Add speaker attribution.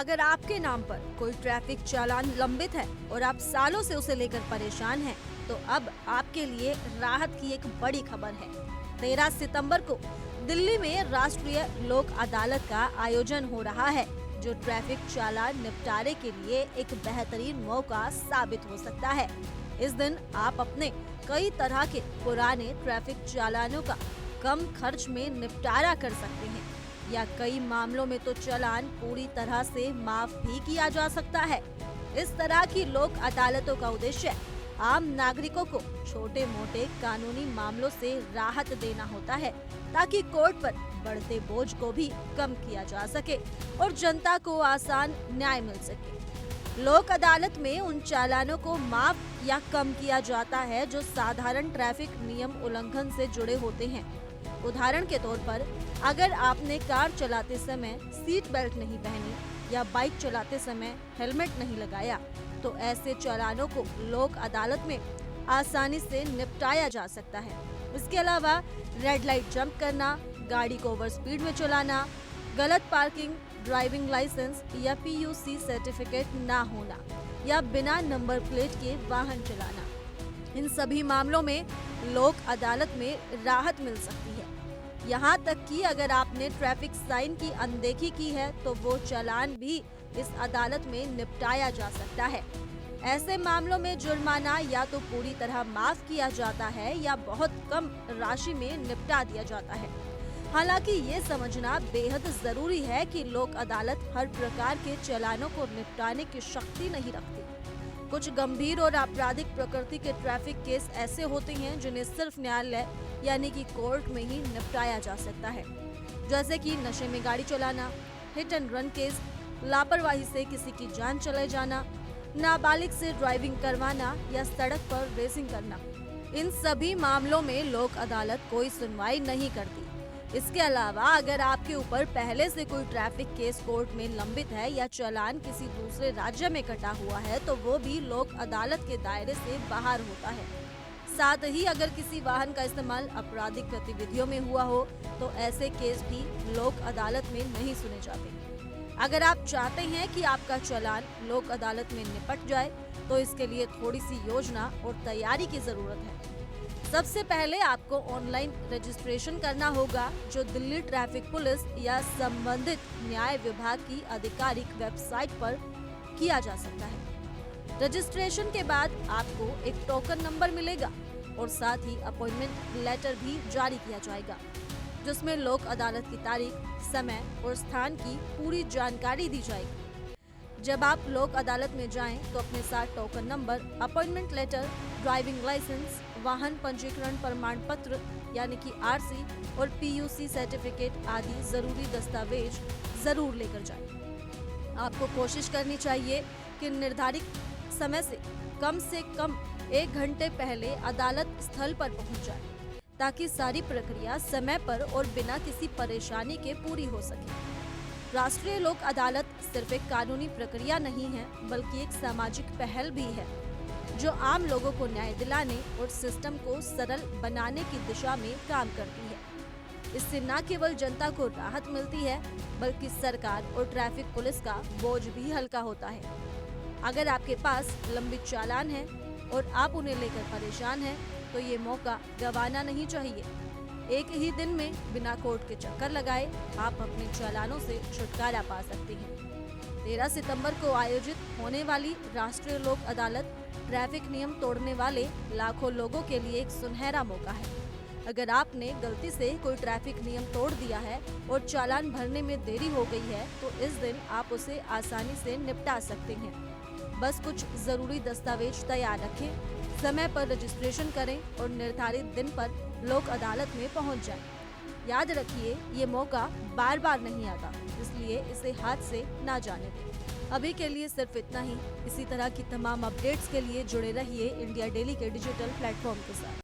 Speaker 1: अगर आपके नाम पर कोई ट्रैफिक चालान लंबित है और आप सालों से उसे लेकर परेशान हैं, तो अब आपके लिए राहत की एक बड़ी खबर है। 13 सितंबर को दिल्ली में राष्ट्रीय लोक अदालत का आयोजन हो रहा है, जो ट्रैफिक चालान निपटारे के लिए एक बेहतरीन मौका साबित हो सकता है। इस दिन आप अपने कई तरह के पुराने ट्रैफिक चालानों का कम खर्च में निपटारा कर सकते हैं, या कई मामलों में तो चालान पूरी तरह से माफ भी किया जा सकता है। इस तरह की लोक अदालतों का उद्देश्य आम नागरिकों को छोटे मोटे कानूनी मामलों से राहत देना होता है, ताकि कोर्ट पर बढ़ते बोझ को भी कम किया जा सके और जनता को आसान न्याय मिल सके। लोक अदालत में उन चालानों को माफ या कम किया जाता है जो साधारण ट्रैफिक नियम उल्लंघन से जुड़े होते हैं। उदाहरण के तौर पर, अगर आपने कार चलाते समय सीट बेल्ट नहीं पहनी या बाइक चलाते समय हेलमेट नहीं लगाया, तो ऐसे चालानों को लोक अदालत में आसानी से निपटाया जा सकता है। इसके अलावा रेड लाइट जंप करना, गाड़ी को ओवर स्पीड में चलाना, गलत पार्किंग, ड्राइविंग लाइसेंस या PUC सर्टिफिकेट ना होना या बिना नंबर प्लेट के वाहन चलाना, इन सभी मामलों में लोक अदालत में राहत मिल सकती है। यहाँ तक कि अगर आपने ट्रैफिक साइन की अनदेखी की है, तो वो चालान भी इस अदालत में निपटाया जा सकता है। ऐसे मामलों में जुर्माना या तो पूरी तरह माफ किया जाता है या बहुत कम राशि में निपटा दिया जाता है। हालांकि ये समझना बेहद जरूरी है कि लोक अदालत हर प्रकार के चालानों को निपटाने की शक्ति नहीं रखती। कुछ गंभीर और आपराधिक प्रकृति के ट्रैफिक केस ऐसे होते हैं जिन्हें सिर्फ न्यायालय यानी कि कोर्ट में ही निपटाया जा सकता है, जैसे कि नशे में गाड़ी चलाना, हिट एंड रन केस, लापरवाही से किसी की जान चले जाना, नाबालिग से ड्राइविंग करवाना या सड़क पर रेसिंग करना। इन सभी मामलों में लोक अदालत कोई सुनवाई नहीं करती। इसके अलावा अगर आपके ऊपर पहले से कोई ट्रैफिक केस कोर्ट में लंबित है या चालान किसी दूसरे राज्य में कटा हुआ है, तो वो भी लोक अदालत के दायरे से बाहर होता है। साथ ही अगर किसी वाहन का इस्तेमाल आपराधिक गतिविधियों में हुआ हो, तो ऐसे केस भी लोक अदालत में नहीं सुने जाते। अगर आप चाहते हैं कि आपका चालान लोक अदालत में निपट जाए, तो इसके लिए थोड़ी सी योजना और तैयारी की जरूरत है। सबसे पहले आपको ऑनलाइन रजिस्ट्रेशन करना होगा, जो दिल्ली ट्रैफिक पुलिस या संबंधित न्याय विभाग की आधिकारिक वेबसाइट पर किया जा सकता है। रजिस्ट्रेशन के बाद आपको एक टोकन नंबर मिलेगा और साथ ही अपॉइंटमेंट लेटर भी जारी किया जाएगा, जिसमें लोक अदालत की तारीख, समय और स्थान की पूरी जानकारी दी जाएगी। जब आप लोक अदालत में जाएं, तो अपने साथ token number, appointment letter, driving licence, वाहन पंजीकरण प्रमाण पत्र यानी कि RC और PUC सर्टिफिकेट आदि जरूरी दस्तावेज जरूर लेकर जाएं। आपको कोशिश करनी चाहिए कि निर्धारित समय से कम 1 घंटे पहले अदालत स्थल पर पहुंच जाए, ताकि सारी प्रक्रिया समय पर और बिना किसी परेशानी के पूरी हो सके। राष्ट्रीय लोक अदालत सिर्फ एक कानूनी प्रक्रिया नहीं है, बल्कि एक सामाजिक पहल भी है, जो आम लोगों को न्याय दिलाने और सिस्टम को सरल बनाने की दिशा में काम करती है। इससे न केवल जनता को राहत मिलती है, बल्कि सरकार और ट्रैफिक पुलिस का बोझ भी हल्का होता है। अगर आपके पास लंबित चालान है और आप उन्हें लेकर परेशान हैं, तो ये मौका गंवाना नहीं चाहिए। एक ही दिन में बिना कोर्ट के चक्कर लगाए आप अपने चालानों से छुटकारा पा सकते हैं। 13 सितंबर को आयोजित होने वाली राष्ट्रीय लोक अदालत ट्रैफिक नियम तोड़ने वाले लाखों लोगों के लिए एक सुनहरा मौका है। अगर आपने गलती से कोई ट्रैफिक नियम तोड़ दिया है और चालान भरने में देरी हो गई है, तो इस दिन आप उसे आसानी से निपटा सकते हैं। बस कुछ जरूरी दस्तावेज तैयार रखें, समय पर रजिस्ट्रेशन करें और निर्धारित दिन पर लोक अदालत में पहुंच जाएं। याद रखिए, ये मौका बार बार नहीं आता, इसलिए इसे हाथ से ना जाने दें। अभी के लिए सिर्फ इतना ही। इसी तरह की तमाम अपडेट्स के लिए जुड़े रहिए इंडिया डेली के डिजिटल प्लेटफॉर्म के साथ।